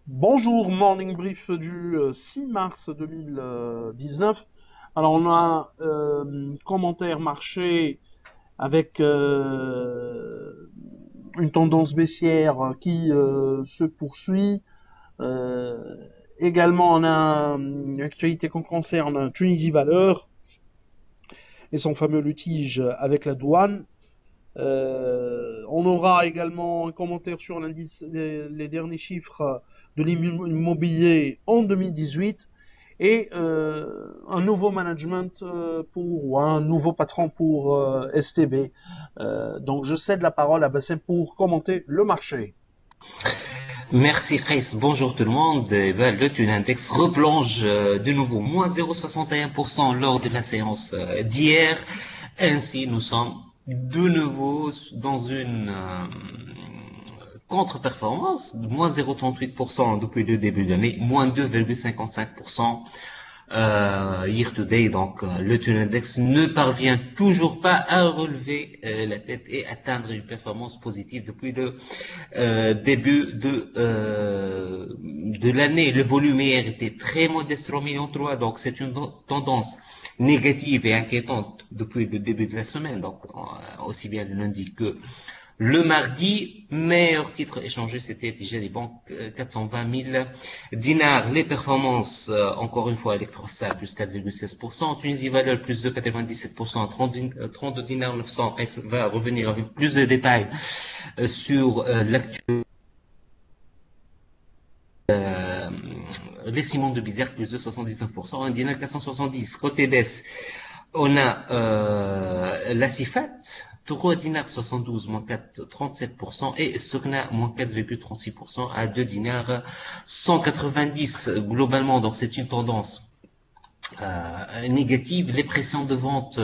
Bonjour, Morning Brief du 6 mars 2019. Alors on a commentaire marché avec une tendance baissière qui se poursuit. Euh, Également on a une actualité qui concerne Tunisie Valeur et son fameux litige avec la douane. On aura également un commentaire sur l'indice, les derniers chiffres de l'immobilier en 2018 et un nouveau management ou un nouveau patron pour STB. Donc je cède la parole à Bassem pour commenter le marché. Merci Chris, bonjour tout le monde. Le Thune Index replonge de nouveau moins 0,61% lors de la séance d'hier. Ainsi, nous sommes de nouveau dans une contre-performance, moins 0,38% depuis le début de l'année, moins 2,55% year to day. Donc, le Tune Index ne parvient toujours pas à relever la tête et atteindre une performance positive depuis le début de l'année. Le volume hier était très modeste, 3,3 millions, donc c'est une tendance négative et inquiétante depuis le début de la semaine, donc aussi bien le lundi que le mardi. Meilleur titre échangé, c'était TG Bank, 420 000 dinars. Les performances, encore une fois, Electrosat, plus 4,16%. Tunisie Valeur, plus de 97%. 32 dinars 900. Va revenir avec plus de détails sur l'actu. Les ciments de Bizerte, plus de 79%. Un dinar 470. Côté baisse, on a la Cifat, Taureau dinar 72, moins 4,37%, et Sogna, moins 4,36% à 2 dinars 190 globalement. Donc c'est une tendance négative. Les pressions de vente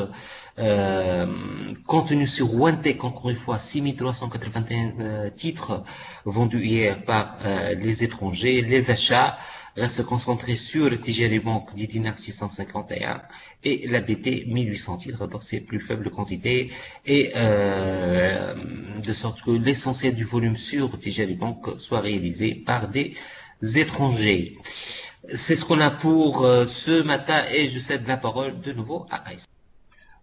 contenues sur OneTech, encore une fois, 6381 titres vendus hier par les étrangers. Les achats restent concentrés sur le TGL Bank 10 dinars 651 et la BT 1800 titres dans ses plus faibles quantités, et de sorte que l'essentiel du volume sur TGL Bank soit réalisé par des étrangers. C'est ce qu'on a pour ce matin, et je cède la parole de nouveau à Aïs.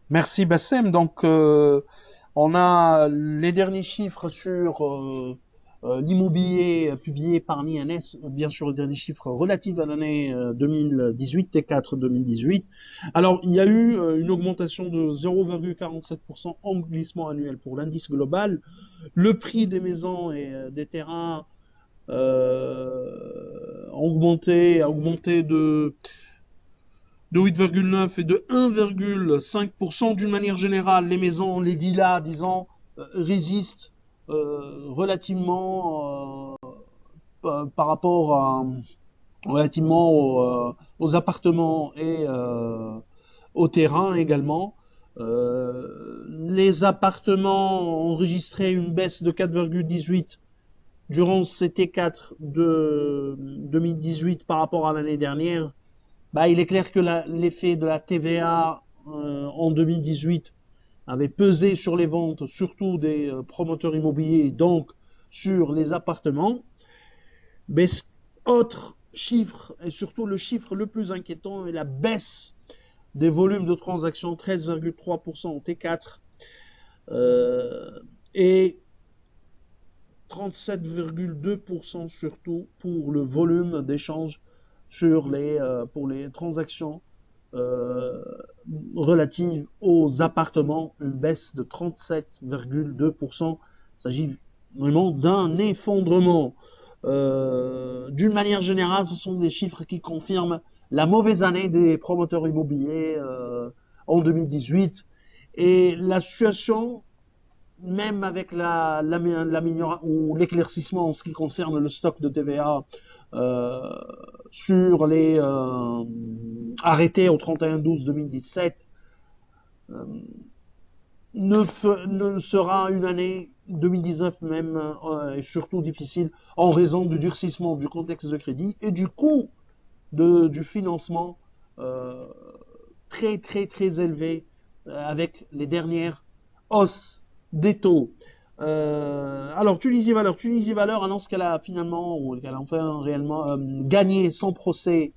Merci Bassem. Donc on a les derniers chiffres sur l'immobilier publié par l'INS, bien sûr les derniers chiffres relatifs à l'année 2018, T4 2018. Alors il y a eu une augmentation de 0,47% en glissement annuel pour l'indice global. Le prix des maisons et des terrains a augmenté de 8,9 et de 1,5%. D'une manière générale, les maisons, les villas, disons, résistent relativement par rapport relativement aux appartements et au terrain également. Les appartements ont enregistré une baisse de 4,18 durant ces T4 de 2018 par rapport à l'année dernière. Bah, il est clair que l'effet de la TVA en 2018 avait pesé sur les ventes, surtout des promoteurs immobiliers, donc sur les appartements. Mais autre chiffre, et surtout le chiffre le plus inquiétant, est la baisse des volumes de transactions, 13,3% en T4 et 37,2% surtout pour le volume d'échanges pour les transactions euh, relatives aux appartements, une baisse de 37,2%. Il s'agit vraiment d'un effondrement. D'une manière générale, ce sont des chiffres qui confirment la mauvaise année des promoteurs immobiliers en 2018. Et la situation, même avec ou l'éclaircissement en ce qui concerne le stock de TVA euh, sur les arrêtés au 31-12-2017, euh, ne sera une année 2019 même et surtout difficile en raison du durcissement du contexte de crédit et du coût du financement euh, très élevé avec les dernières hausses des taux. Alors, Tunisie Valeur. Tunisie Valeur annonce qu'elle a finalement, ou qu'elle a enfin réellement gagné son procès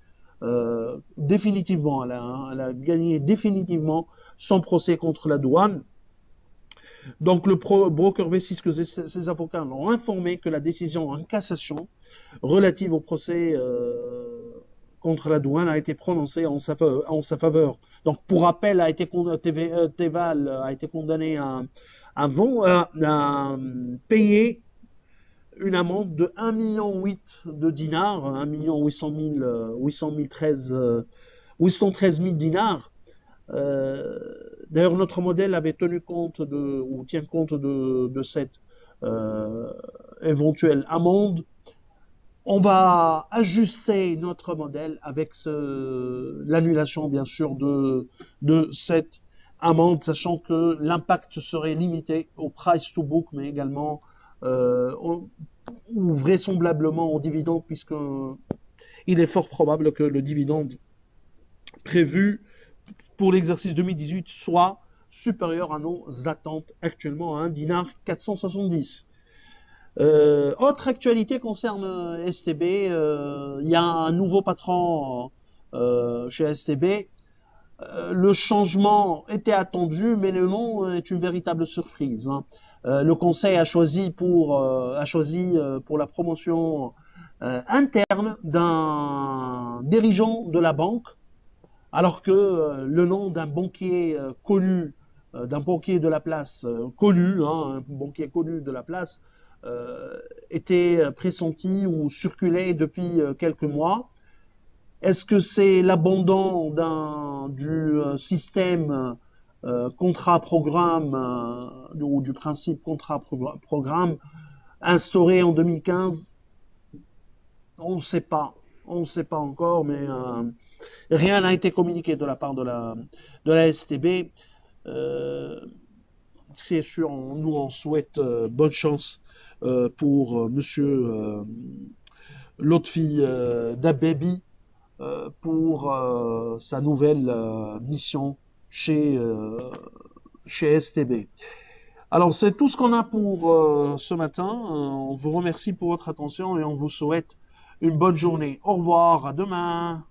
définitivement. Elle a gagné définitivement son procès contre la douane. Donc, le broker V6 que ses avocats l'ont informé que la décision en cassation relative au procès contre la douane a été prononcée en sa faveur. Donc, pour rappel, Teval a été condamné à payer une amende de 1,8 million de dinars, 813 000 dinars. D'ailleurs, notre modèle avait tenu compte ou tient compte de cette éventuelle amende. On va ajuster notre modèle avec l'annulation, bien sûr, de cette amende, sachant que l'impact serait limité au price to book, mais également ou vraisemblablement au dividende, puisque il est fort probable que le dividende prévu pour l'exercice 2018 soit supérieur à nos attentes actuellement à 1 dinar 470. Autre actualité concerne STB, il y a un nouveau patron chez STB. Le changement était attendu, mais le nom est une véritable surprise. Hein. Le conseil a choisi pour la promotion interne d'un dirigeant de la banque, alors que le nom d'un banquier connu, d'un banquier de la place connu, hein, un banquier connu de la place, était pressenti ou circulait depuis quelques mois. Est-ce que c'est l'abandon du système contrat-programme ou du principe contrat-programme instauré en 2015? On ne sait pas. On ne sait pas encore, mais rien n'a été communiqué de la part de la STB. C'est sûr, nous on souhaite bonne chance pour Monsieur Lotfi Dabebi pour sa nouvelle mission chez STB. Alors c'est tout ce qu'on a pour ce matin. On vous remercie pour votre attention et on vous souhaite une bonne journée. Au revoir, à demain.